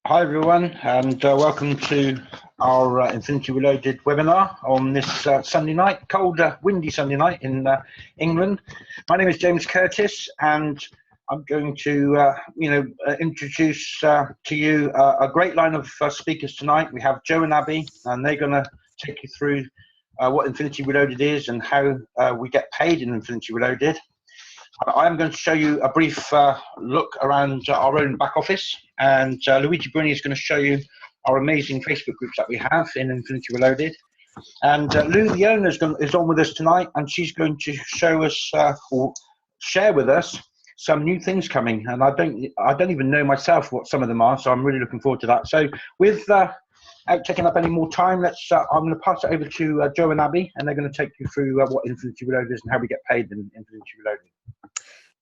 Hi everyone, and welcome to our Infinity Reloaded webinar on this Sunday night, cold, windy Sunday night in England. My name is James Curtis, and I'm going to, introduce to you a great line of speakers tonight. We have Joe and Abby, and they're going to take you through what Infinity Reloaded is and how we get paid in Infinity Reloaded. I'm going to show you a brief look around our own back office, and Luigi Bruni is going to show you our amazing Facebook groups that we have in Infinity Reloaded. And Lou, the owner, is on with us tonight, and she's going to show us or share with us some new things coming. And I don't even know myself what some of them are, so I'm really looking forward to that. So without taking up any more time, I'm going to pass it over to Joe and Abby, and they're going to take you through what Infinity Reloaded is and how we get paid in Infinity Reloaded.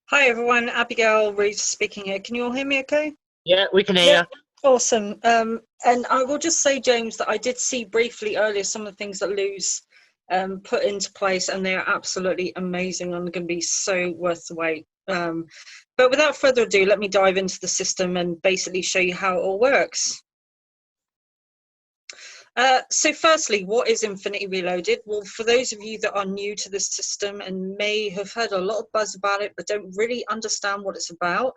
Hi everyone, Abigail Reeves speaking here. Can you all hear me okay? Yeah, we can hear you. Awesome. And I will just say, James, that I did see briefly earlier some of the things that Lou's put into place, and they are absolutely amazing and going to be so worth the wait. But without further ado, let me dive into the system and basically show you how it all works. So firstly, what is Infinity Reloaded? Well, for those of you that are new to the system and may have heard a lot of buzz about it but don't really understand what it's about,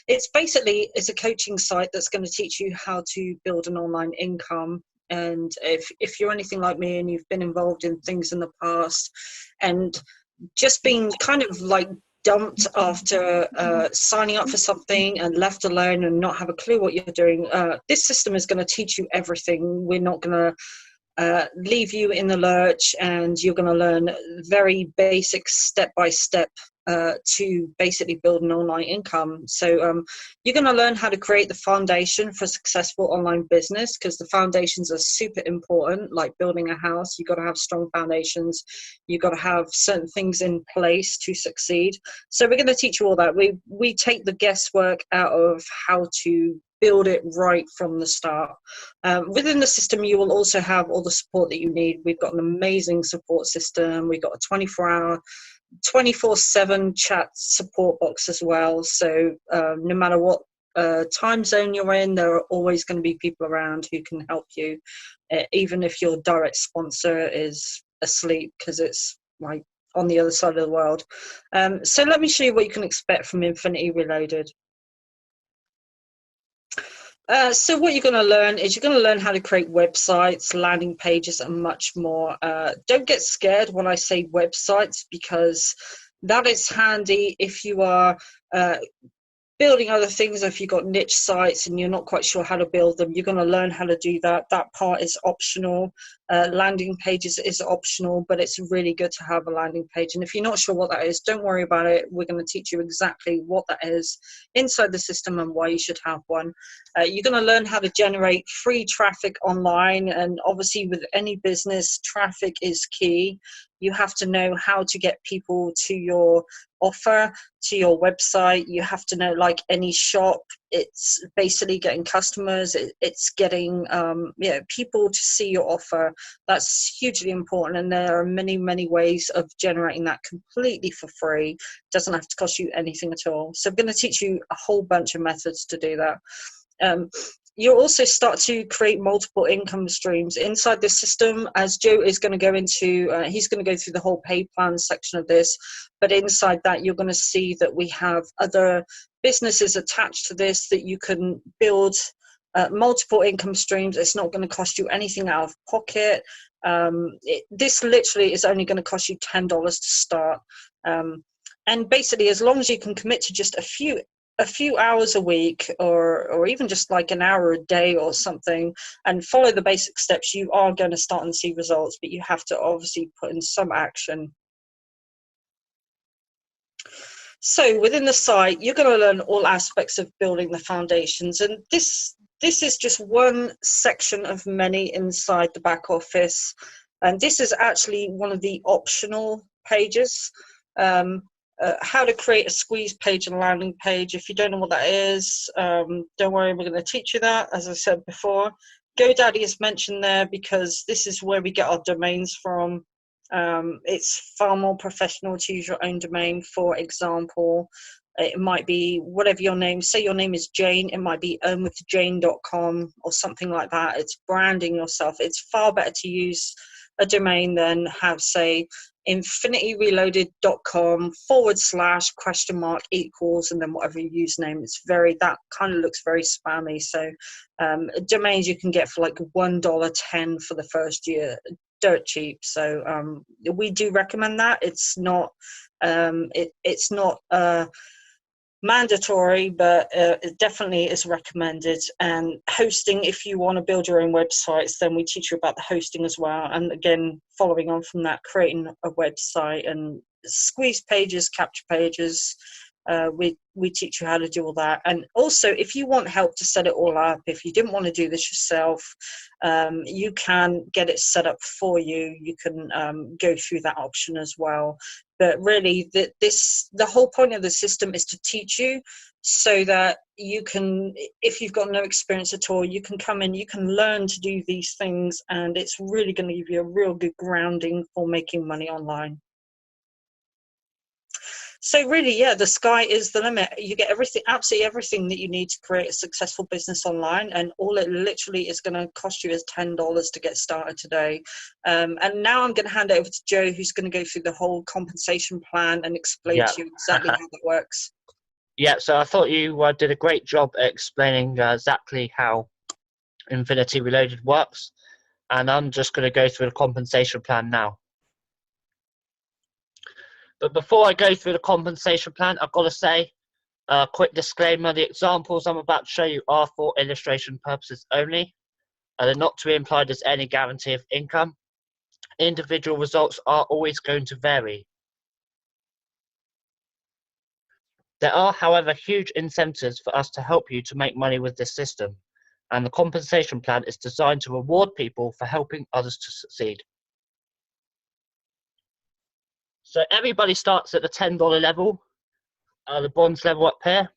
it's a coaching site that's going to teach you how to build an online income. And if you're anything like me and you've been involved in things in the past and just been kind of like dumped after signing up for something and left alone and not have a clue what you're doing, this system is going to teach you everything. We're not going to leave you in the lurch, and you're going to learn very basic step-by-step to basically build an online income. So you're going to learn how to create the foundation for successful online business, because the foundations are super important. Like building a house, you've got to have strong foundations. You've got to have certain things in place to succeed. So we're going to teach you all that. We take the guesswork out of how to build it right from the start. Within the system, you will also have all the support that you need. We've got an amazing support system. We've got a 24/7 chat support box as well. So no matter what time zone you're in, there are always going to be people around who can help you, even if your direct sponsor is asleep because it's like on the other side of the world. So let me show you what you can expect from Infinity Reloaded. So what you're going to learn is you're going to learn how to create websites, landing pages, and much more. Don't get scared when I say websites, because that is handy if you are building other things. If you've got niche sites and you're not quite sure how to build them, you're going to learn how to do that. That part is optional. Landing pages is optional, but it's really good to have a landing page. And if you're not sure what that is, don't worry about it. We're going to teach you exactly what that is inside the system and why you should have one. You're going to learn how to generate free traffic online. And obviously with any business, traffic is key. You have to know how to get people to your offer, to your website. You have to know, like any shop, it's basically getting customers. It's getting people to see your offer. That's hugely important, and there are many, many ways of generating that completely for free. It doesn't have to cost you anything at all. So I'm going to teach you a whole bunch of methods to do that. You'll also start to create multiple income streams inside this system, as Joe is going to go into. He's going to go through the whole pay plan section of this, but inside that you're going to see that we have other businesses attached to this that you can build multiple income streams. It's not going to cost you anything out of pocket. This literally is only going to cost you $10 to start, and basically as long as you can commit to just a few hours a week, or even just like an hour a day or something, and follow the basic steps, you are going to start and see results, but you have to obviously put in some action. So within the site, you're going to learn all aspects of building the foundations, and this is just one section of many inside the back office, and this is actually one of the optional pages. How to create a squeeze page and landing page. If you don't know what that is, don't worry, we're going to teach you that. As I said before, GoDaddy is mentioned there because this is where we get our domains from. It's far more professional to use your own domain. For example, It might be whatever your name, say your name is Jane, it might be earnwithjane.com or something like that. It's branding yourself. It's far better to use a domain than have, say, infinityreloaded.com / equals and then whatever your username. That kind of looks very spammy. So domains you can get for like $1.10 for the first year, dirt cheap. So we do recommend that. It's not it's not mandatory, but it definitely is recommended. And hosting, if you want to build your own websites, then we teach you about the hosting as well. And again, following on from that, creating a website and squeeze pages, capture pages, we teach you how to do all that. And also, if you want help to set it all up, if you didn't want to do this yourself, you can get it set up for you. You can go through that option as well. But really, the whole point of the system is to teach you so that you can, if you've got no experience at all, you can come in, you can learn to do these things, and it's really going to give you a real good grounding for making money online. So really, yeah, the sky is the limit. You get everything, absolutely everything that you need to create a successful business online, and all it literally is going to cost you is $10 to get started today. And now I'm going to hand it over to Joe, who's going to go through the whole compensation plan and explain to you exactly how that works. Yeah, so I thought you did a great job at explaining exactly how Infinity Reloaded works, and I'm just going to go through the compensation plan now. But before I go through the compensation plan, I've got to say a quick disclaimer: the examples I'm about to show you are for illustration purposes only. They're not to be implied as any guarantee of income. Individual results are always going to vary. There are, however, huge incentives for us to help you to make money with this system, and the compensation plan is designed to reward people for helping others to succeed. So everybody starts at the $10 level, the bronze level up here.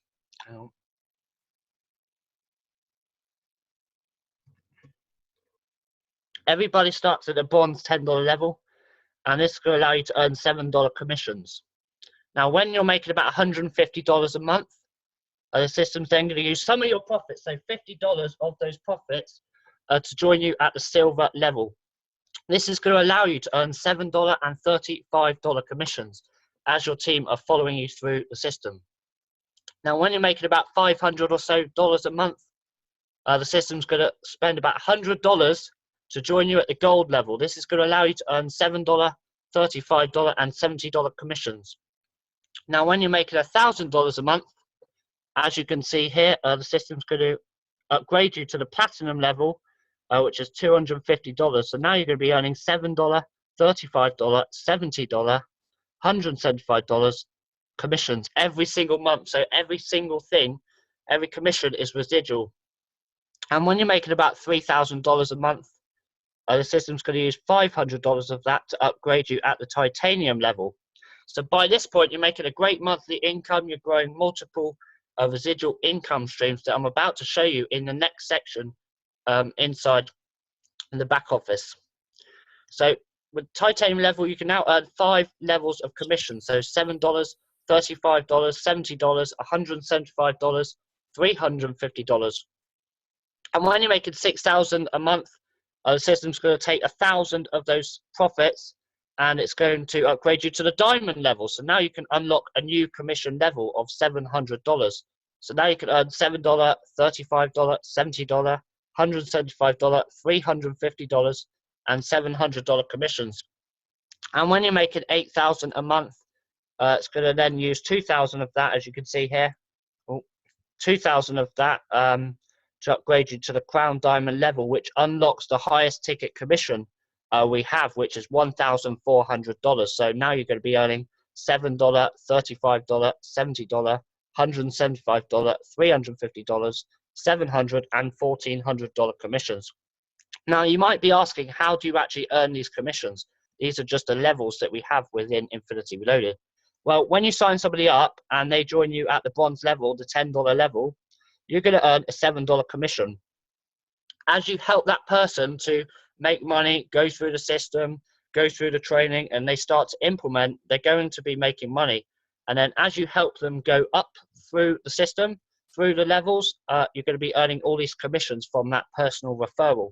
Everybody starts at the bronze $10 level, and this is going to allow you to earn $7 commissions. Now, when you're making about $150 a month, the system's then going to use some of your profits, so $50 of those profits, to join you at the silver level. This is going to allow you to earn $7 and $35 commissions as your team are following you through the system. Now, when you're making about $500 or so a month, the system's going to spend about $100 to join you at the gold level. This is going to allow you to earn $7, $35 and $70 commissions. Now, when you're making $1,000 a month, as you can see here, the system's going to upgrade you to the platinum level, which is $250. So now you're going to be earning $7, $35, $70, $175 commissions every single month. So every single thing, every commission is residual. And when you're making about $3,000 a month, the system's going to use $500 of that to upgrade you at the titanium level. So by this point, you're making a great monthly income. You're growing multiple residual income streams that I'm about to show you in the next section inside in the back office. So with titanium level, you can now earn 5 levels of commission. So $7, $35, $70, $175, $350. And when you're making $6,000 a month, the system's going to take 1,000 of those profits, and it's going to upgrade you to the diamond level. So now you can unlock a new commission level of $700. So now you can earn $7, $35, $70, $175, $350, and $700 commissions. And when you're making $8,000 a month, it's going to then use 2,000 of that, as you can see here. 2,000 of that to upgrade you to the crown diamond level, which unlocks the highest ticket commission we have, which is $1,400. So now you're going to be earning $7, $35, $70, $175, $350, $700, and $1,400 commissions. Now you might be asking, how do you actually earn these commissions? These are just the levels that we have within Infinity Reloaded. Well, when you sign somebody up and they join you at the bronze level, the $10 level, you're going to earn a $7 commission. As you help that person to make money, go through the system, go through the training, and they start to implement, they're going to be making money. And then as you help them go up through the system, through the levels, you're going to be earning all these commissions from that personal referral.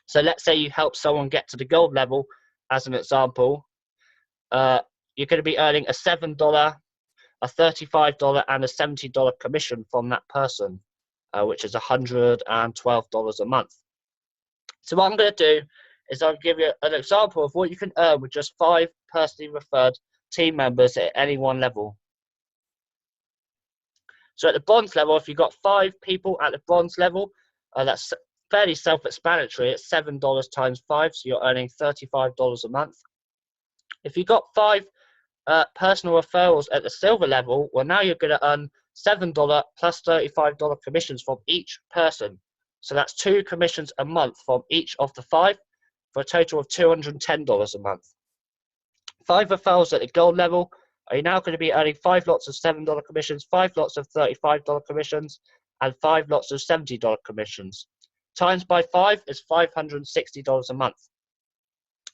So let's say you help someone get to the gold level, as an example, you're going to be earning a $7, a $35, and a $70 commission from that person, which is $112 a month. So what I'm going to do is I'll give you an example of what you can earn with just 5 personally referred team members at any one level. So at the bronze level, if you've got 5 people at the bronze level, that's fairly self-explanatory. It's $7 times 5, so you're earning $35 a month. If you've got 5 personal referrals at the silver level, well, now you're going to earn $7 plus $35 commissions from each person. So that's 2 commissions a month from each of the 5 for a total of $210 a month. 5 referrals at the gold level, are you now going to be earning 5 lots of $7 commissions, 5 lots of $35 commissions, and 5 lots of $70 commissions. Times by 5 is $560 a month.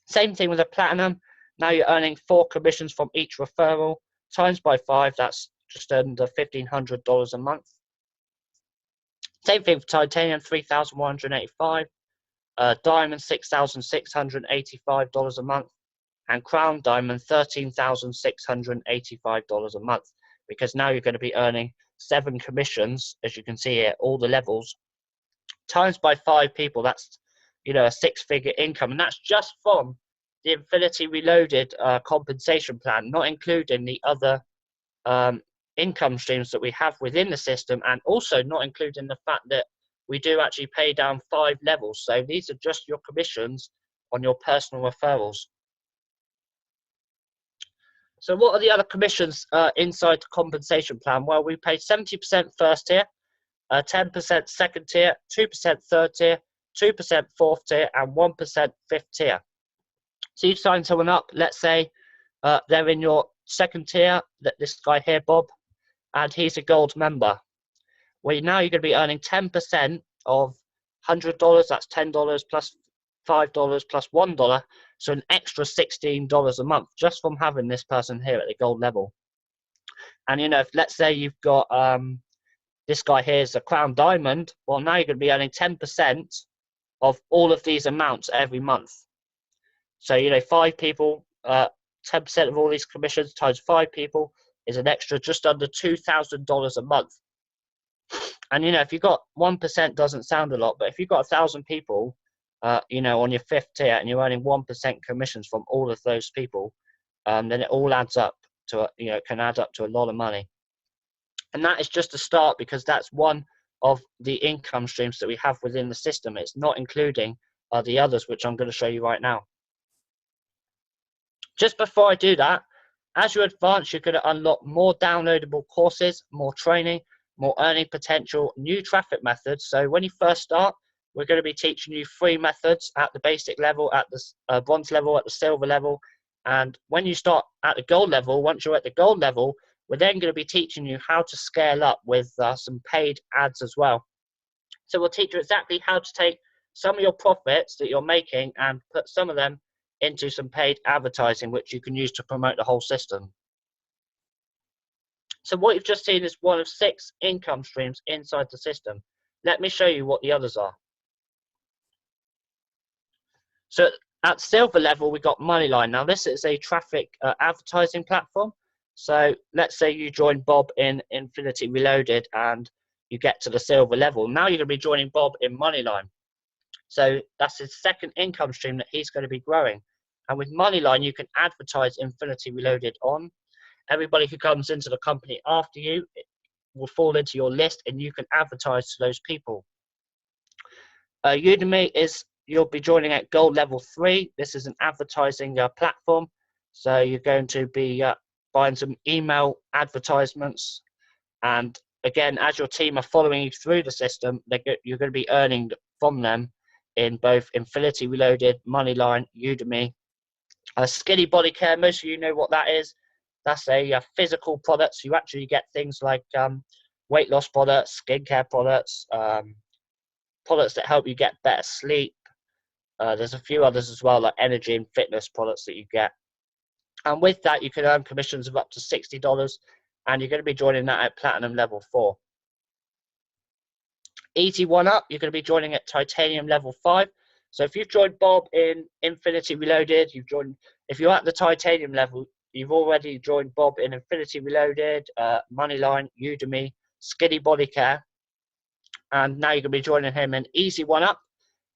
Same thing with a platinum. Now you're earning 4 commissions from each referral. Times by 5, that's just under $1,500 a month. Same thing for titanium, $3,185. Diamond, $6,685 a month. And crown diamond, $13,685 a month. Because now you're going to be earning 7 commissions, as you can see here, all the levels. Times by 5 people, that's, you know, a 6-figure income. And that's just from the Infinity Reloaded compensation plan, not including the other income streams that we have within the system, and also not including the fact that we do actually pay down 5 levels. So these are just your commissions on your personal referrals. So what are the other commissions inside the compensation plan? Well, we pay 70% first tier, 10% second tier, 2% third tier, 2% fourth tier, and 1% fifth tier. So you sign someone up, let's say they're in your second tier, this guy here, Bob, and he's a gold member. Well, now you're going to be earning 10% of $100, that's $10 plus $5 plus $1, so an extra $16 a month just from having this person here at the gold level. And, you know, if let's say you've got this guy here is a crown diamond, well, now you're going to be earning 10% of all of these amounts every month. So, you know, 5 people, 10% of all these commissions times 5 people is an extra just under $2,000 a month. And, you know, if you've got 1%, doesn't sound a lot, but if you've got 1,000 people, you know, on your 5th tier and you're earning 1% commissions from all of those people, then it all adds up to, you know, it can add up to a lot of money. And that is just a start, because that's one of the income streams that we have within the system. It's not including the others, which I'm going to show you right now. Just before I do that, as you advance, you're going to unlock more downloadable courses, more training, more earning potential, new traffic methods. So when you first start, we're going to be teaching you 3 methods at the basic level, at the bronze level, at the silver level. And when you start at the gold level, once you're at the gold level, we're then going to be teaching you how to scale up with some paid ads as well. So we'll teach you exactly how to take some of your profits that you're making and put some of them into some paid advertising, which you can use to promote the whole system. So what you've just seen is one of 6 income streams inside the system. Let me show you what the others are. So at silver level, we've got Moneyline. Now this is a traffic advertising platform. So let's say you join Bob in Infinity Reloaded and you get to the silver level. Now you're going to be joining Bob in Moneyline. So that's his 2nd income stream that he's going to be growing. And with Moneyline, you can advertise Infinity Reloaded on. Everybody who comes into the company after you will fall into your list, and you can advertise to those people. Udemy is, you'll be joining at gold level 3. This is an advertising platform. So you're going to be buying some email advertisements. And again, as your team are following you through the system, you're going to be earning from them in both Infinity Reloaded, Moneyline, Udemy. Skinny Body Care, most of you know what that is. That's a physical product. So you actually get things like weight loss products, skincare products, products that help you get better sleep. There's a few others as well, like energy and fitness products that you get. And with that, you can earn commissions of up to $60, and you're going to be joining that at Platinum Level 4. Easy one up, you're going to be joining at Titanium Level 5. So if you've joined Bob in Infinity Reloaded, if you're at the Titanium level, you've already joined Bob in Infinity Reloaded, Moneyline, Udemy, Skinny Body Care, and now you're going to be joining him in Easy One Up.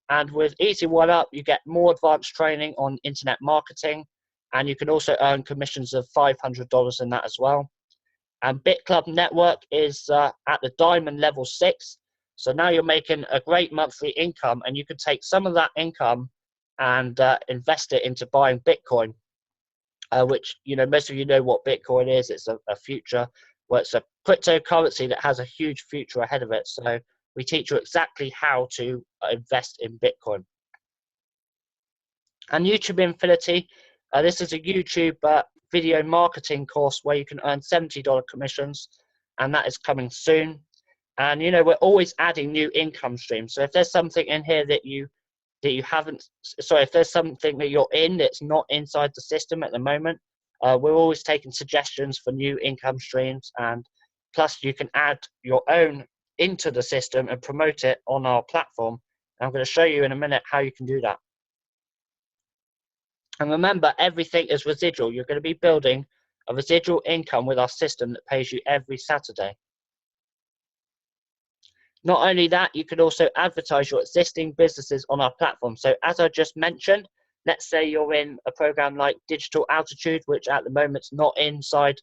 And with Easy One Up, you get more advanced training on internet marketing, and you can also earn commissions of $500 in that as well. And BitClub Network is at the Diamond Level 6. So now you're making a great monthly income, and you can take some of that income and invest it into buying Bitcoin, which, you know, most of you know what Bitcoin is. It's a future, well, it's a cryptocurrency that has a huge future ahead of it. So we teach you exactly how to invest in Bitcoin. And YouTube Infinity, this is a YouTube video marketing course where you can earn $70 commissions, and that is coming soon. And, you know, we're always adding new income streams. So if there's something in here that you haven't, sorry, if there's something that you're in that's not inside the system at the moment, we're always taking suggestions for new income streams. And plus you can add your own into the system and promote it on our platform. And I'm going to show you in a minute how you can do that. And remember, everything is residual. You're going to be building a residual income with our system that pays you every Saturday. Not only that, you can also advertise your existing businesses on our platform. So as I just mentioned, let's say you're in a program like Digital Altitude, which at the moment is not inside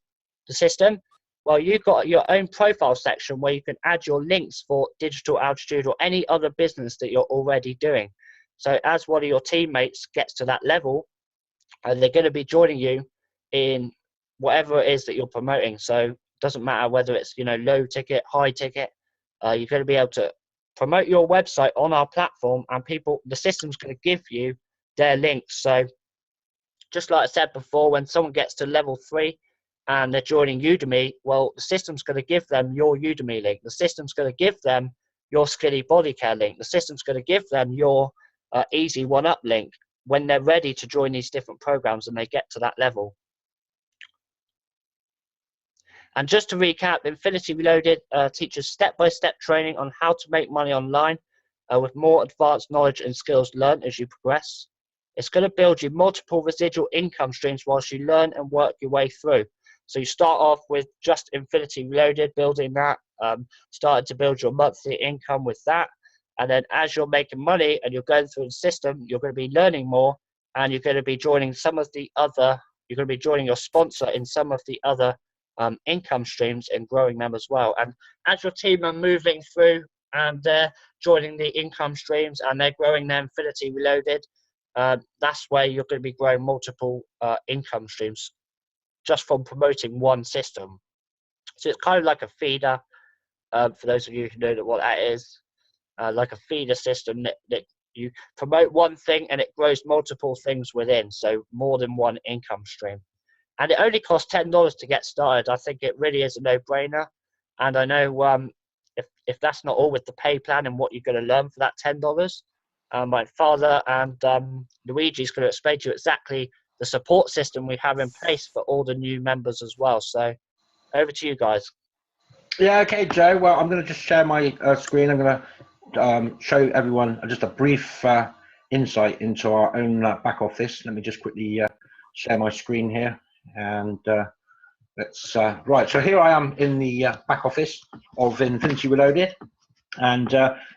the system. Well, you've got your own profile section where you can add your links for Digital Altitude or any other business that you're already doing. So as one of your teammates gets to that level, they're going to be joining you in whatever it is that you're promoting. So it doesn't matter whether it's, you know, low ticket, high ticket. You're going to be able to promote your website on our platform, and the system's going to give you their links. So just like I said before, when someone gets to level 3 and they're joining Udemy, well, the system's going to give them your Udemy link. The system's going to give them your Skinny Body Care link. The system's going to give them your Easy One Up link when they're ready to join these different programs and they get to that level. And just to recap, Infinity Reloaded teaches step-by-step training on how to make money online with more advanced knowledge and skills learned as you progress. It's going to build you multiple residual income streams whilst you learn and work your way through. So you start off with just Infinity Reloaded, building that, starting to build your monthly income with that. And then as you're making money and you're going through the system, you're going to be learning more, and you're going to be joining you're going to be joining your sponsor in some of the other income streams and growing them as well. And as your team are moving through and they're joining the income streams and they're growing their Infinity Reloaded, that's where you're going to be growing multiple income streams just from promoting one system. So it's kind of like a feeder, for those of you who know what that is, like a feeder system that you promote one thing and it grows multiple things within, so more than one income stream. And it only costs $10 to get started. I think it really is a no-brainer. And I know if that's not all with the pay plan and what you're going to learn for that $10, my father and Luigi's going to explain to you exactly the support system we have in place for all the new members as well. So over to you guys. Yeah, okay, Joe. Well, I'm going to just share my screen. I'm going to show everyone just a brief insight into our own back office. Let me just quickly share my screen here. And let's right, so here I am in the back office of Infinity Reloaded, and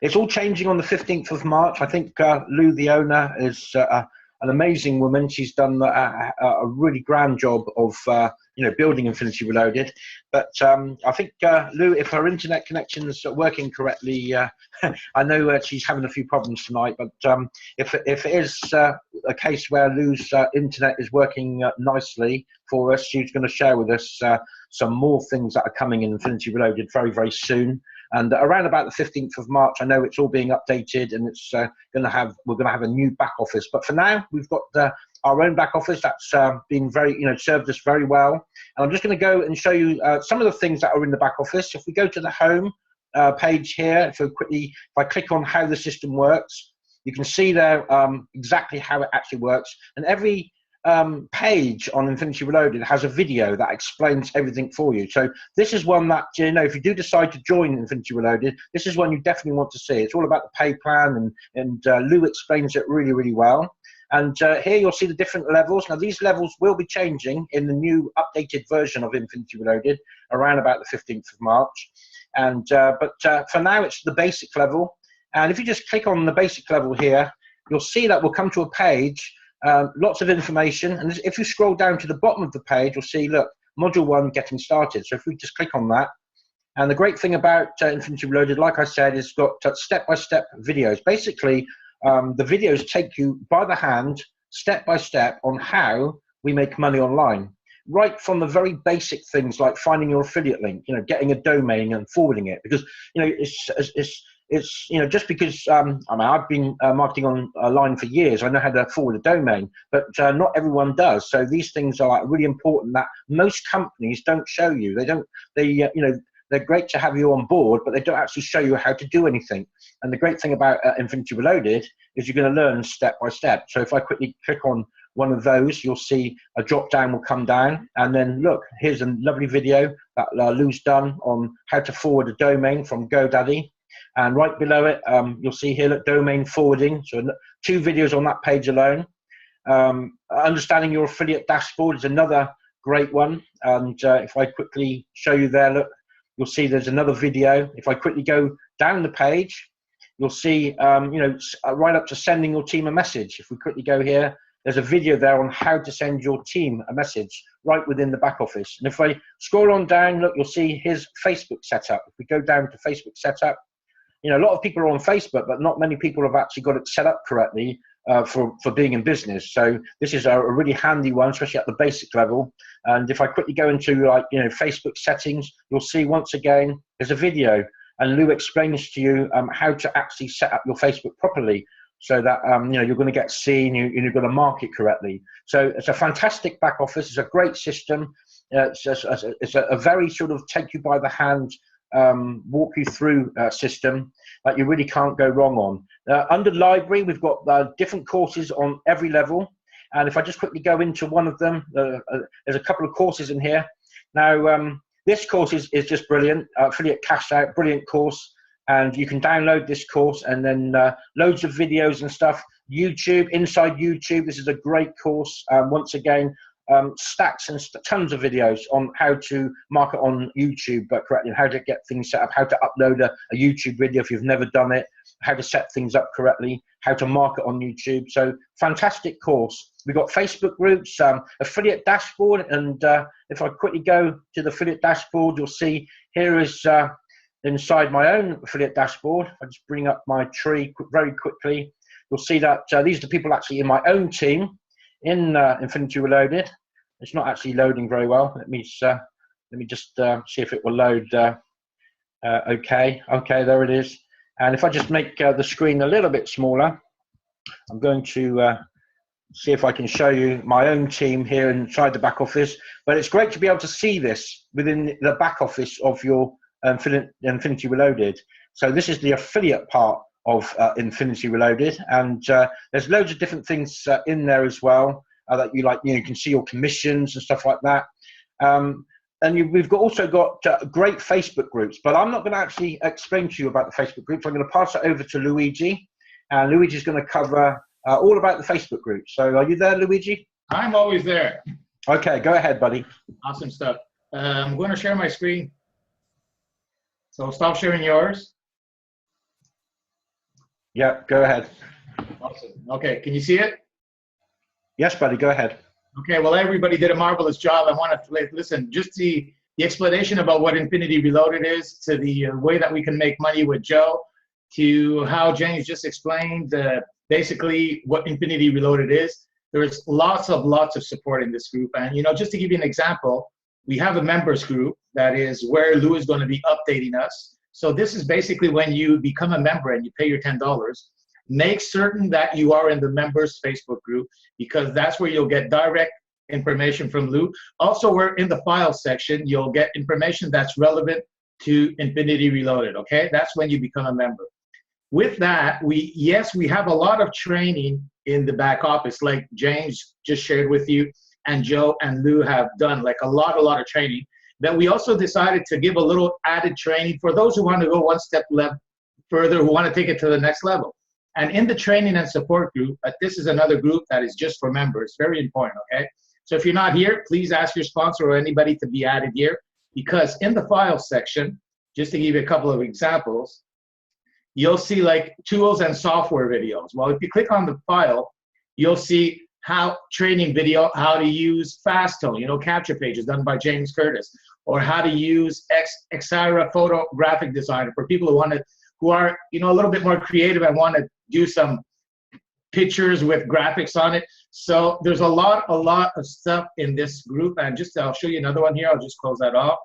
it's all changing on the 15th of March. I think Lou, the owner, is an amazing woman. She's done a really grand job of building Infinity Reloaded. But I think Lou, if her internet connection's working correctly, I know she's having a few problems tonight. But if it is a case where Lou's internet is working nicely for us, she's going to share with us some more things that are coming in Infinity Reloaded very, very soon. And around about the 15th of March, I know it's all being updated, and it's we're going to have a new back office. But for now, we've got our own back office that's been very, served us very well. And I'm just going to go and show you some of the things that are in the back office. If we go to the home page here, if I click on how the system works, you can see there exactly how it actually works. And every page on Infinity Reloaded has a video that explains everything for you. So this is one that, you know, if you do decide to join Infinity Reloaded, this is one you definitely want to see. It's all about the pay plan, and Lou explains it really, really well. And here you'll see the different levels. Now, these levels will be changing in the new updated version of Infinity Reloaded around about the 15th of March. And but for now, it's the basic level. And if you just click on the basic level here, you'll see that we'll come to a page, lots of information. And if you scroll down to the bottom of the page, you'll see, look, Module 1 getting started. So if we just click on that. And the great thing about Infinity Reloaded, like I said, is got step-by-step videos. Basically, the videos take you by the hand, step by step, on how we make money online. Right from the very basic things like finding your affiliate link, you know, getting a domain and forwarding it. Because, you know, it's you know, just because I mean, I've been marketing online for years, I know how to forward a domain, but not everyone does. So these things are like really important that most companies don't show you. You know, they're great to have you on board, but they don't actually show you how to do anything. And the great thing about Infinity Reloaded is you're going to learn step by step. So if I quickly click on one of those, you'll see a drop down will come down, and then look, here's a lovely video that Lou's done on how to forward a domain from GoDaddy. And right below it, you'll see here, look, domain forwarding. So 2 videos on that page alone. Understanding your affiliate dashboard is another great one. And if I quickly show you there, look, you'll see there's another video. If I quickly go down the page, you'll see, you know, right up to sending your team a message. If we quickly go here, there's a video there on how to send your team a message right within the back office. And if I scroll on down, look, you'll see his Facebook setup. If we go down to Facebook setup, you know, a lot of people are on Facebook, but not many people have actually got it set up correctly for being in business. So this is a really handy one, especially at the basic level. And if I quickly go into, like, you know, Facebook settings, you'll see once again, there's a video, and Lou explains to you how to actually set up your Facebook properly, so that you know, you're going to get seen, you're going to market correctly. So it's a fantastic back office. It's a great system. It's a very sort of take you by the hand, walk you through system that you really can't go wrong on. Under library, we've got different courses on every level. And if I just quickly go into one of them, there's a couple of courses in here. Now, this course is just brilliant. Affiliate Cash Out, brilliant course. And you can download this course, and then loads of videos and stuff. YouTube, inside YouTube, this is a great course. Once again, stacks and tons of videos on how to market on YouTube correctly, and how to get things set up, how to upload a YouTube video if you've never done it, how to set things up correctly, how to market on YouTube. So fantastic course. We've got Facebook groups, affiliate dashboard, and if I quickly go to the affiliate dashboard, you'll see here is inside my own affiliate dashboard. If I just bring up my tree very quickly, you'll see that these are the people actually in my own team in Infinity Reloaded. It's not actually loading very well. Let me just see if it will load. Okay, there it is. And if I just make the screen a little bit smaller, I'm going to see if I can show you my own team here inside the back office. But it's great to be able to see this within the back office of your Infinity Reloaded. So this is the affiliate part of Infinity Reloaded, and there's loads of different things in there as well that you can see your commissions and stuff like that. And we've also got great Facebook groups, but I'm not going to actually explain to you about the Facebook groups. I'm going to pass it over to Luigi, and Luigi's going to cover all about the Facebook groups. So are you there, Luigi? I'm always there. Okay, go ahead, buddy. Awesome stuff. I'm going to share my screen. So stop sharing yours. Yeah, go ahead. Awesome. Okay, can you see it? Yes, buddy, go ahead. Okay, well, everybody did a marvelous job. I want to listen, just the explanation about what Infinity Reloaded is, to the way that we can make money with Joe, to how James just explained basically what Infinity Reloaded is. There's lots of support in this group. And, you know, just to give you an example, we have a members group that is where Lou is going to be updating us. So this is basically when you become a member and you pay your $10. Make certain that you are in the members Facebook group, because that's where you'll get direct information from Lou. Also, we're in the file section. You'll get information that's relevant to Infinity Reloaded, okay? That's when you become a member. With that, we have a lot of training in the back office, like James just shared with you, and Joe and Lou have done, like a lot of training. That we also decided to give a little added training for those who want to go one step further, who want to take it to the next level. And in the training and support group, this is another group that is just for members. Very important, okay? So if you're not here, please ask your sponsor or anybody to be added here, because in the files section, just to give you a couple of examples, you'll see like tools and software videos. Well, if you click on the file, you'll see how training video, how to use Fastone, you know, capture pages done by James Curtis, or how to use Xara photographic designer for people who are, you know, a little bit more creative and want to do some pictures with graphics on it. So there's a lot of stuff in this group. And just, I'll show you another one here. I'll just close that off.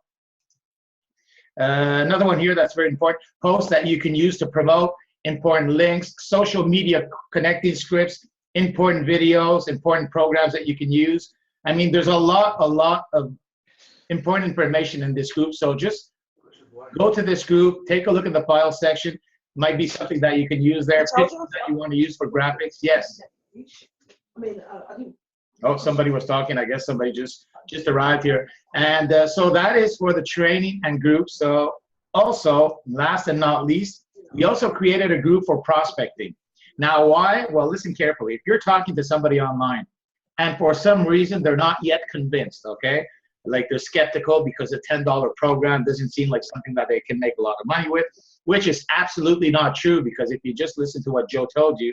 Another one here that's very important, posts that you can use to promote, important links, social media connecting scripts, important videos, important programs that you can use. I mean, there's a lot of important information in this group. So just go to this group, take a look at the file section. Might be something that you can use there, pictures that you want to use for graphics. Yes. Oh, somebody was talking. I guess somebody just arrived here. And so that is for the training and group. So also, last and not least, we also created a group for prospecting. Now, why? Well, listen carefully. If you're talking to somebody online and for some reason they're not yet convinced, okay, like they're skeptical because a $10 program doesn't seem like something that they can make a lot of money with, which is absolutely not true, because if you just listen to what Joe told you,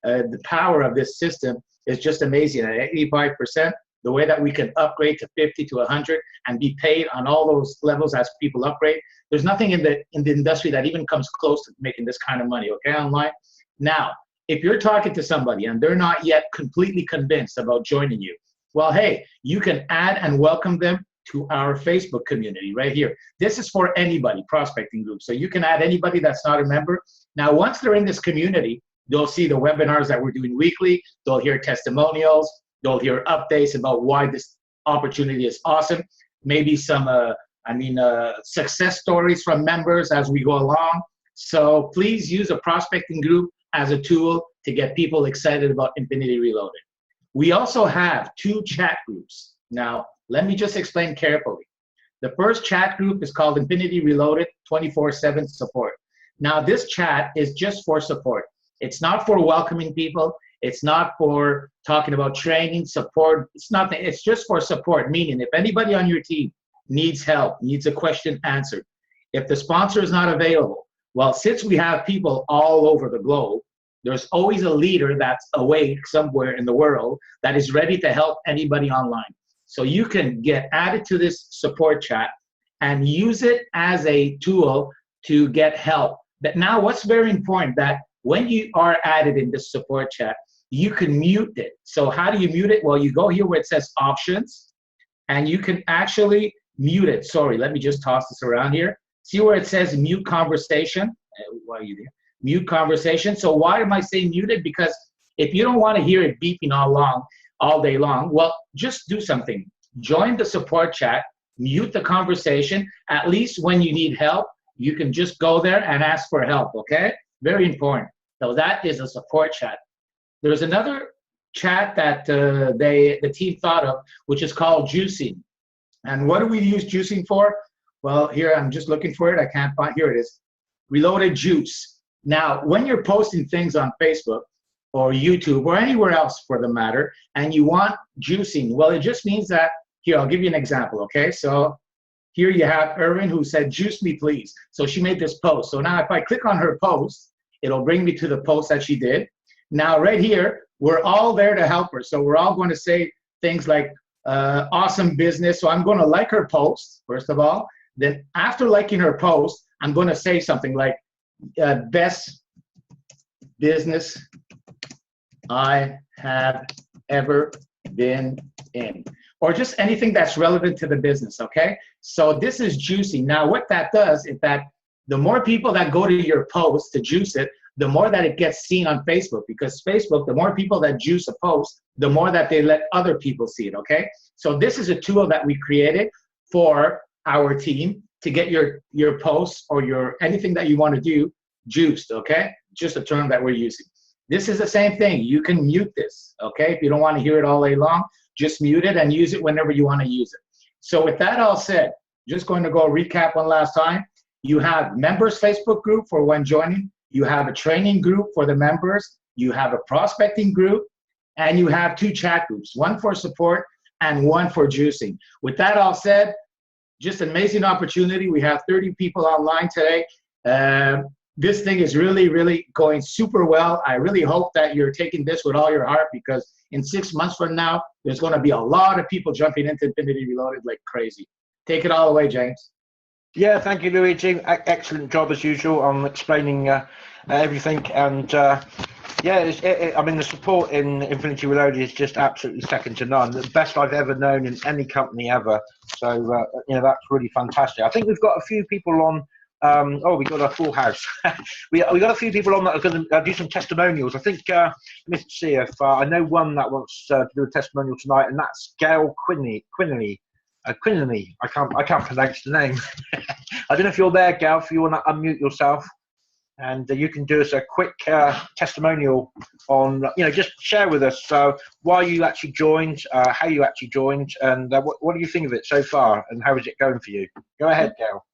the power of this system is just amazing. At 85%, the way that we can upgrade to 50 to 100 and be paid on all those levels as people upgrade, there's nothing in the industry that even comes close to making this kind of money, okay, online. Now, if you're talking to somebody and they're not yet completely convinced about joining you, well, hey, you can add and welcome them to our Facebook community right here. This is for anybody, prospecting group. So you can add anybody that's not a member. Now, once they're in this community, they'll see the webinars that we're doing weekly. They'll hear testimonials. They'll hear updates about why this opportunity is awesome. Maybe some, success stories from members as we go along. So please use a prospecting group as a tool to get people excited about Infinity Reloaded. We also have 2 chat groups. Now, let me just explain carefully. The first chat group is called Infinity Reloaded 24/7 Support. Now, this chat is just for support. It's not for welcoming people. It's not for talking about training, support. It's nothing. It's just for support, meaning if anybody on your team needs help, needs a question answered, if the sponsor is not available, well, since we have people all over the globe, there's always a leader that's awake somewhere in the world that is ready to help anybody online. So you can get added to this support chat and use it as a tool to get help. But now what's very important, that when you are added in this support chat, you can mute it. So how do you mute it? Well, you go here where it says options, and you can actually mute it. Sorry, let me just toss this around here. See where it says mute conversation? Why are you there? Mute conversation. So why am I saying muted? Because if you don't want to hear it beeping all day long, well, just do something. Join the support chat, mute the conversation. At least when you need help, you can just go there and ask for help, okay? Very important. So that is a support chat. There's another chat that the team thought of, which is called juicing. And what do we use juicing for? Well, here, I'm just looking for it. I can't find, here it is. Reloaded Juice. Now, when you're posting things on Facebook or YouTube or anywhere else for the matter, and you want juicing, well, it just means that, here, I'll give you an example, okay? So here you have Irvin who said, juice me, please. So she made this post. So now if I click on her post, it'll bring me to the post that she did. Now, right here, we're all there to help her. So we're all going to say things like, awesome business. So I'm going to like her post, first of all. Then after liking her post, I'm going to say something like, best business I have ever been in, or just anything that's relevant to the business, okay? So this is juicing. Now, what that does is that the more people that go to your post to juice it, the more that it gets seen on Facebook, because Facebook, the more people that juice a post, the more that they let other people see it, okay? So this is a tool that we created for our team to get your posts or your anything that you want to do juiced, okay? Just a term that we're using. This is the same thing. You can mute this, okay? If you don't want to hear it all day long, just mute it and use it whenever you want to use it. So with that all said, just going to go recap one last time. You have members Facebook group for when joining. You have a training group for the members. You have a prospecting group, and you have 2 chat groups, one for support and one for juicing. With that all said, just an amazing opportunity. We have 30 people online today. This thing is really, really going super well. I really hope that you're taking this with all your heart, because in 6 months from now, there's going to be a lot of people jumping into Infinity Reloaded like crazy. Take it all away, James. Yeah, thank you, Luigi. Excellent job as usual on explaining everything. And yeah, I mean, the support in Infinity Reloaded is just absolutely second to none. The best I've ever known in any company ever. So, you know, that's really fantastic. I think we've got a few people on. We got a full house. we got a few people on that are going to do some testimonials. I think, let's see if I know one that wants to do a testimonial tonight, and that's Gail Quinley. I can't pronounce the name. I don't know if you're there, Gail. If you want to unmute yourself, and you can do us a quick testimonial on, you know, just share with us why you actually joined, how you actually joined, and what do you think of it so far, and how is it going for you? Go ahead, Gail.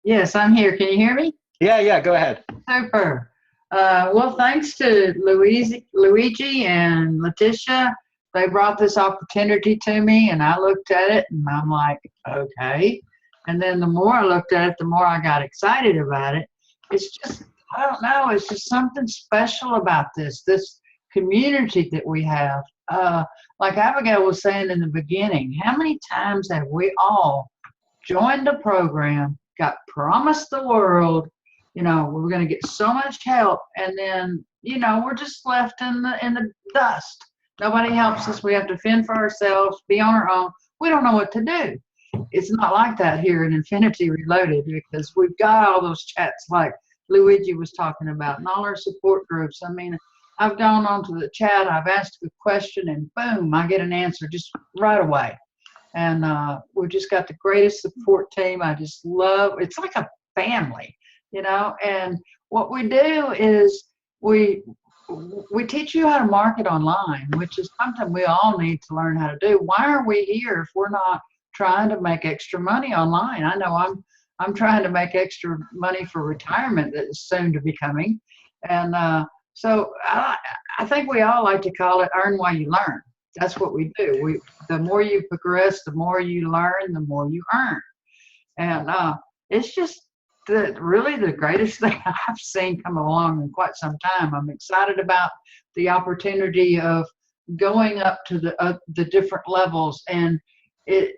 Yes, I'm here. Can you hear me? Yeah, go ahead. Super. Well, thanks to Luigi and Letitia. They brought this opportunity to me, and I looked at it, and I'm like, okay. And then the more I looked at it, the more I got excited about it. It's just, I don't know, it's just something special about this community that we have. Like Abigail was saying in the beginning, how many times have we all joined a program, got promised the world, you know, we're going to get so much help, and then, you know, we're just left in the dust. Nobody helps us. We have to fend for ourselves, be on our own. We don't know what to do. It's not like that here in Infinity Reloaded, because we've got all those chats like Luigi was talking about, and all our support groups. I mean, I've gone onto the chat, I've asked a question, and boom, I get an answer just right away. And we've just got the greatest support team. I just love, it's like a family, you know. And what we do is we teach you how to market online, which is something we all need to learn how to do. Why are we here if we're not trying to make extra money online? I know I'm trying to make extra money for retirement that is soon to be coming. And so I think we all like to call it earn while you learn. That's what we do. The more you progress, the more you learn, the more you earn. And it's just really the greatest thing I've seen come along in quite some time. I'm excited about the opportunity of going up to the different levels, and you're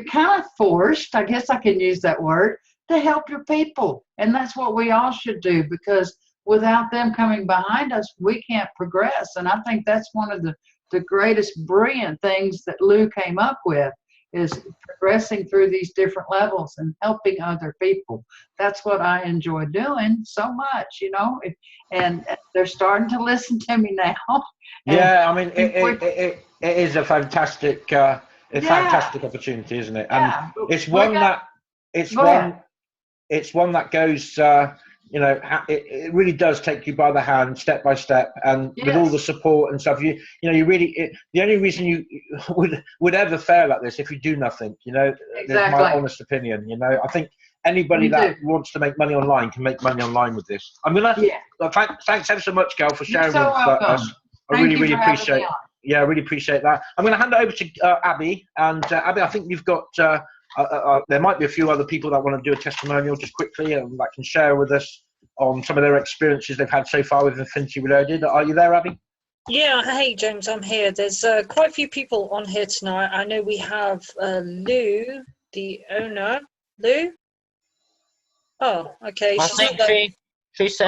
kind of forced, I guess I can use that word, to help your people. And that's what we all should do, because without them coming behind us, we can't progress. And I think that's one of the greatest brilliant things that Lou came up with, is progressing through these different levels and helping other people. That's what I enjoy doing so much, you know. And they're starting to listen to me now. Yeah, I mean, it is a fantastic, fantastic opportunity, isn't it? And yeah, it's one that goes. You know, it really does take you by the hand, step by step, and with all the support and stuff. You really, the only reason you would ever fail at this if you do nothing. You know, That's my honest opinion. You know, I think anybody that wants to make money online can make money online with this. I'm gonna thanks ever so much, Gail, for sharing with us. I really appreciate. Yeah, I really appreciate that. I'm gonna hand it over to Abby, and Abby, I think you've got. There might be a few other people that want to do a testimonial just quickly and that can share with us on some of their experiences they've had so far with Infinity Reloaded. Are you there, Abby? Yeah, hey James, I'm here. There's quite a few people on here tonight. I know we have Lou, the owner. Lou? Oh, okay. I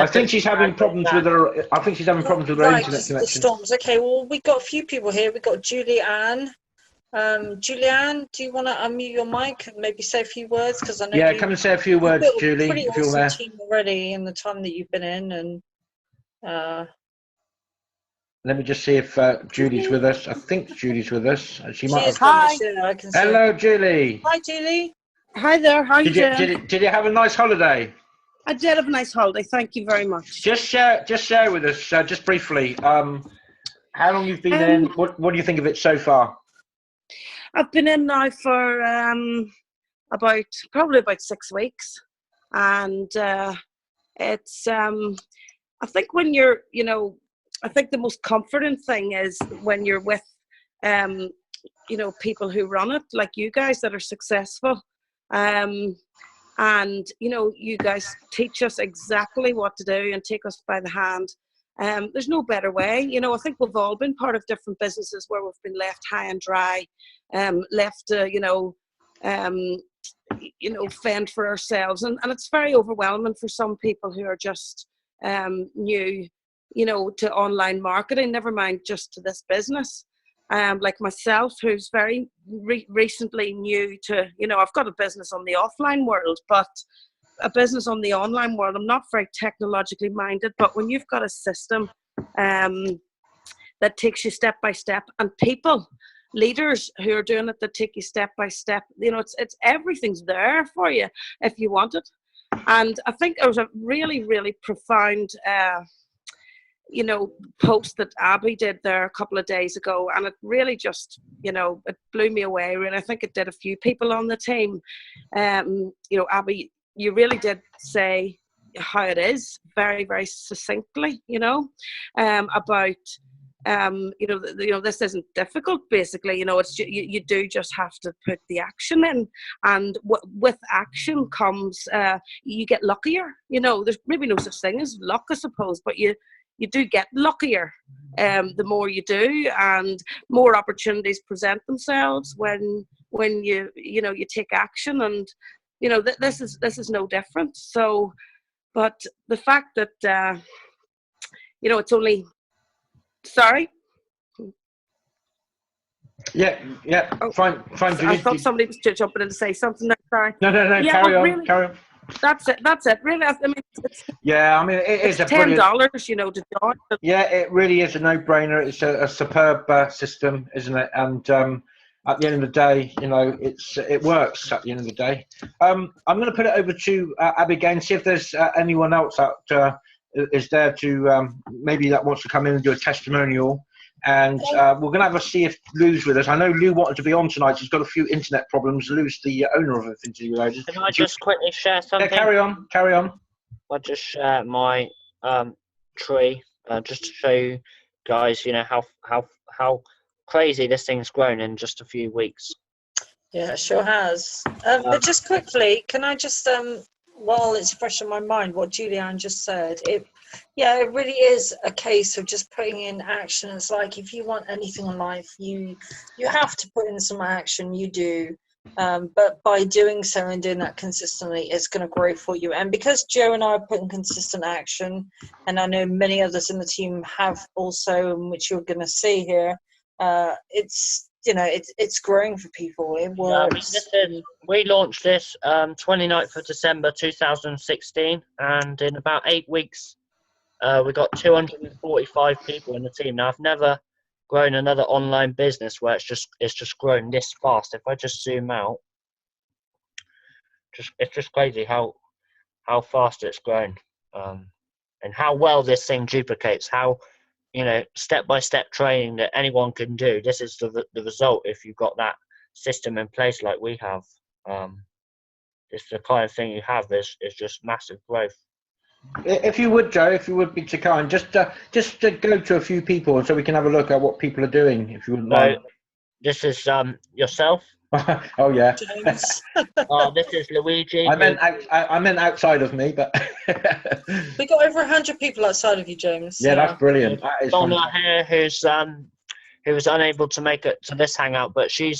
think she's having problems with her. I think she's having problems with her internet connection. The storms. Okay, well, we've got a few people here. We've got Julianne. Julianne, do you want to unmute your mic and maybe say a few words? Because I know come and say a few words, Julie. Pretty if you're there. team already in the time that you've been in, and let me just see if Julie's with us. I think Julie's with us. She might have. Hi. I can see Hello, Julie. Hi, Julie. Hi there. How are you doing? Did you have a nice holiday? I did have a nice holiday. Thank you very much. Just share with us, just briefly, how long you've been in. What do you think of it so far? I've been in now for probably about 6 weeks, and it's I think when you're, I think the most comforting thing is when you're with people who run it, like you guys that are successful. And, you guys teach us exactly what to do and take us by the hand. There's no better way. I think we've all been part of different businesses where we've been left high and dry, left to, fend for ourselves. And it's very overwhelming for some people who are just new, to online marketing, never mind just to this business. Like myself, who's very recently new to, I've got a business on the offline world, but a business on the online world. I'm not very technologically minded, but when you've got a system that takes you step by step, and leaders who are doing it that take you step by step, it's everything's there for you if you want it. And I think there was a really, really profound post that Abby did there a couple of days ago, and it really just, it blew me away. Really, I think it did a few people on the team. Abby, you really did say how it is very, very succinctly. About this isn't difficult. Basically, it's you do just have to put the action in, and with action comes you get luckier. There's maybe no such thing as luck, I suppose, but you do get luckier the more you do, and more opportunities present themselves when you take action. And this is no different. So, but the fact that it's only sorry. Yeah. Oh, fine. I thought somebody was jumping in to say something there. Sorry. No. Yeah, carry on. Really, carry on. That's it. Really, it's it is a $10, brilliant. to join. Yeah, it really is a no-brainer. It's a superb system, isn't it? And at the end of the day, it works. At the end of the day, I'm going to put it over to Abby again. See if there's anyone else that is there to maybe that wants to come in and do a testimonial. And we're going to have a see if Lou's with us. I know Lou wanted to be on tonight. She's got a few internet problems. Lou's the owner of Infinity Reloaded. Can I just quickly share something? Yeah, carry on. I'll just share my tree just to show you guys, how crazy this thing's grown in just a few weeks. Yeah, it sure has. But just quickly, can I just, while it's fresh in my mind, what Julianne just said, it really is a case of just putting in action. It's like if you want anything in life, you have to put in some action. You do. But by doing so and doing that consistently, it's going to grow for you. And because Joe and I are putting consistent action, and I know many others in the team have also, which you're going to see here, it's growing for people. It works. We launched this 29th of December 2016, and in about 8 weeks, we got 245 people in the team. Now, I've never grown another online business where it's just grown this fast. If I just zoom out, it's just crazy how fast it's grown, and how well this thing duplicates. How step-by-step training that anyone can do. This is the result if you've got that system in place like we have. It's the kind of thing you have is just massive growth. If you would, Joe, if you would be so kind, just to go to a few people so we can have a look at what people are doing, if you wouldn't mind. This is yourself. Oh yeah. This is Luigi. I meant outside of me, but we got over 100 people outside of you, James. Yeah, that's brilliant. That is Donna here, who was unable to make it to this hangout, but she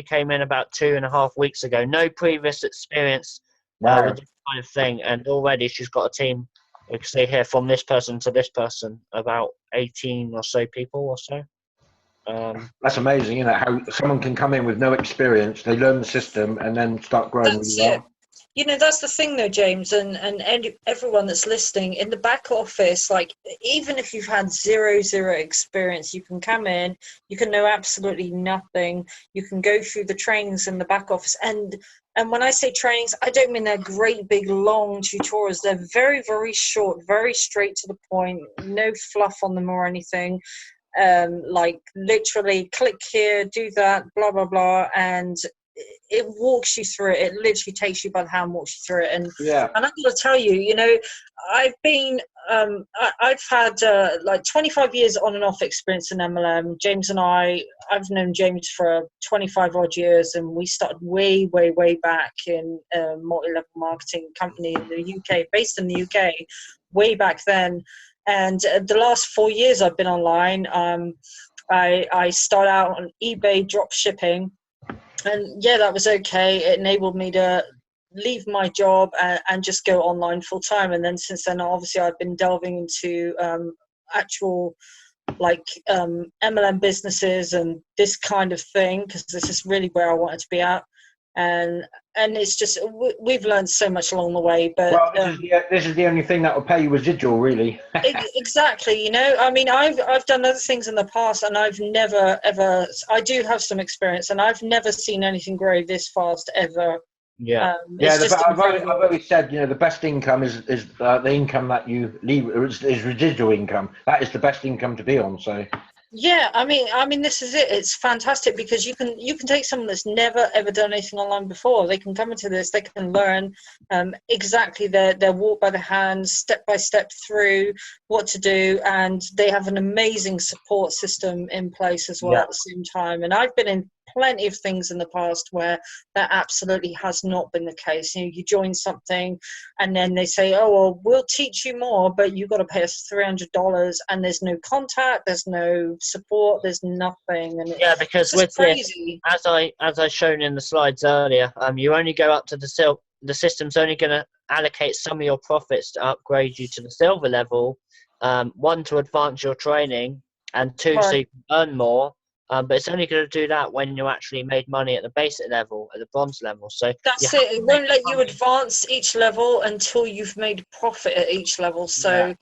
came in about 2.5 weeks ago. No previous experience with this kind of thing, and already she's got a team. You can see here from this person to this person, about 18 or so people or so. That's amazing, how someone can come in with no experience, they learn the system, and then start growing really well. That's the thing though, James, and everyone that's listening, in the back office, like, even if you've had zero experience, you can come in, you can know absolutely nothing, you can go through the trainings in the back office, and And when I say trainings, I don't mean they're great, big, long tutorials. They're very, very short, very straight to the point, no fluff on them or anything. Like literally click here, do that, blah, blah, blah. And it walks you through it. It literally takes you by the hand, walks you through it. And Yeah. and I've got to tell you, I've been, I've had like 25 years on and off experience in MLM. James and I've known James for 25 odd years, and we started way, way, way back in a multi-level marketing company in the UK, based in the UK, way back then. And the last 4 years I've been online. I started out on eBay drop shipping. And yeah, that was okay. It enabled me to leave my job and just go online full time. And then since then, obviously, I've been delving into actual MLM businesses and this kind of thing, because this is really where I wanted to be at. And it's just, we've learned so much along the way. But Well, this is the only thing that will pay you residual, really. Exactly. I mean, I've done other things in the past, and I've never ever. I do have some experience, and I've never seen anything grow this fast ever. Yeah. I've always said, the best income is the income that you leave is residual income. That is the best income to be on. So. Yeah, I mean, this is it. It's fantastic because you can take someone that's never ever done anything online before. They can come into this. They can learn exactly their walk by the hand, step by step through what to do, and they have an amazing support system in place as well at the same time. And I've been in plenty of things in the past where that absolutely has not been the case. You join something and then they say, oh, well, we'll teach you more, but you've got to pay us $300, and there's no contact, there's no support, there's nothing. And yeah, because with crazy. This, as I shown in the slides earlier, you only go up to the system's only going to allocate some of your profits to upgrade you to the silver level, one, to advance your training, and two, so you can earn more. But it's only going to do that when you actually made money at the basic level, at the bronze level. So that's it. It won't let you advance each level until you've made profit at each level. So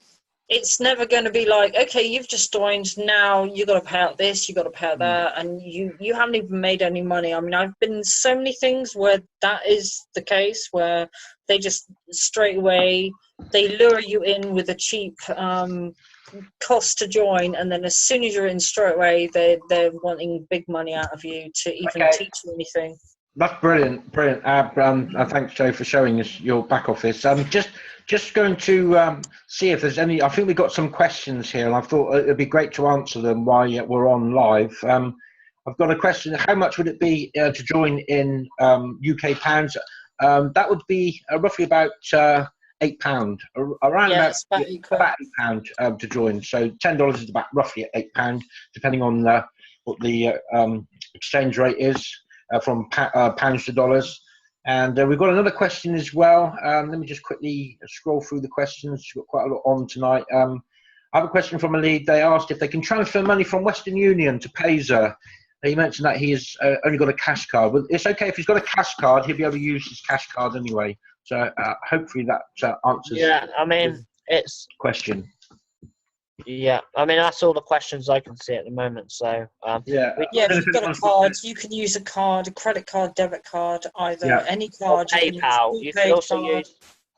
it's never going to be like, okay, you've just joined, now you got to pay out this, you got to pay out that, and you haven't even made any money. I mean, I've been in so many things where that is the case, where they just straight away they lure you in with a cheap cost to join, and then as soon as you're in straight away, they're wanting big money out of you to even teach you anything. That's brilliant. Thanks, Joe, for showing us your back office. Just going to see if there's any. I think we've got some questions here, and I thought it'd be great to answer them while we're on live. I've got a question. How much would it be to join in UK pounds? That would be roughly about £8, around about £8 to join. So $10 is about roughly £8, depending on what the exchange rate is from pounds to dollars. And we've got another question as well. Let me just quickly scroll through the questions. We've got quite a lot on tonight. I have a question from a lead. They asked if they can transfer money from Western Union to Payzer. He mentioned that he has only got a cash card. Well, it's okay if he's got a cash card. He'll be able to use his cash card anyway. So hopefully that answers. Yeah, I mean, it's question. Yeah, I mean, that's all the questions I can see at the moment. So if you've got a card, you can use a card, a credit card, debit card, either any card. Or PayPal. You can also use.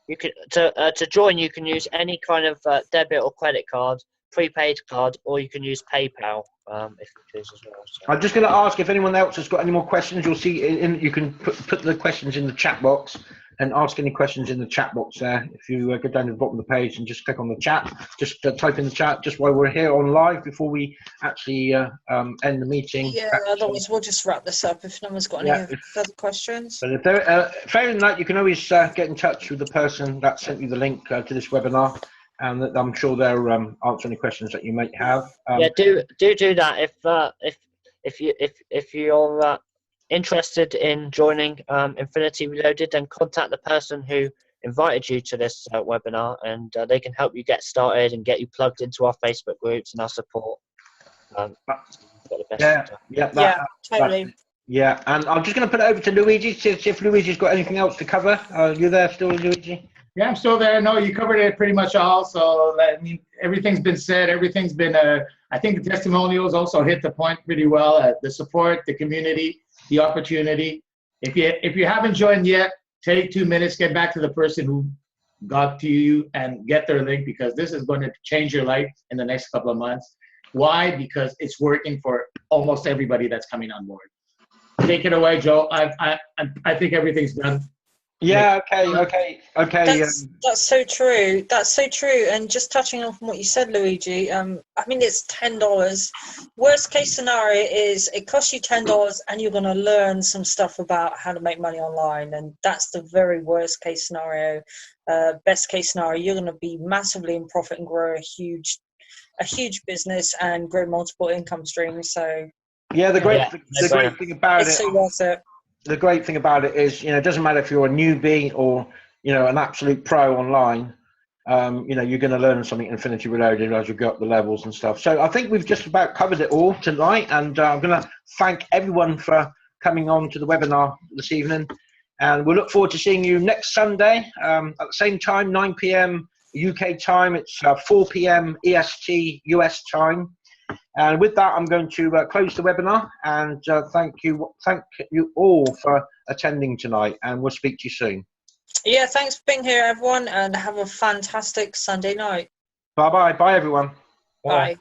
You can to join. You can use any kind of debit or credit card, prepaid card, or you can use PayPal if you choose as well. So. I'm just going to ask if anyone else has got any more questions. You'll see you can put the questions in the chat box and ask any questions in the chat box there. If you go down to the bottom of the page and just click on the chat, just type in the chat just while we're here on live before we actually end the meeting. Yeah, otherwise we'll just wrap this up if no one's got any further questions. But if failing that, you can always get in touch with the person that sent you the link to this webinar, and I'm sure they'll answer any questions that you might have. Do that if you're interested in joining Infinity Reloaded, then contact the person who invited you to this webinar, and they can help you get started and get you plugged into our Facebook groups and our support. Totally. Yeah, and I'm just going to put it over to Luigi, see if Luigi's got anything else to cover. You there still, Luigi? Yeah, I'm still there. No, you covered it pretty much all. So, I mean, everything's been said. Everything's been, I think the testimonials also hit the point pretty well. The support, the community, the opportunity. If you haven't joined yet, take 2 minutes, get back to the person who got to you and get their link, because this is going to change your life in the next couple of months. Why? Because it's working for almost everybody that's coming on board. Take it away, Joe. I think everything's done. Yeah, okay. That's so true. That's so true. And just touching on what you said, Luigi, I mean, it's $10. Worst case scenario is it costs you $10 and you're going to learn some stuff about how to make money online. And that's the very worst case scenario. Best case scenario, you're going to be massively in profit and grow a huge business and grow multiple income streams. So yeah, the great thing about it's so worth it. The great thing about it is, it doesn't matter if you're a newbie or, an absolute pro online, you're going to learn something Infinity Reloaded as you go up the levels and stuff. So I think we've just about covered it all tonight, and I'm going to thank everyone for coming on to the webinar this evening. And we'll look forward to seeing you next Sunday at the same time, 9 p.m. UK time. It's 4 p.m. EST US time. And with that, I'm going to close the webinar, and thank you all for attending tonight, and we'll speak to you soon. Yeah, thanks for being here, everyone, and have a fantastic Sunday night. Bye-bye. Bye, everyone. Bye.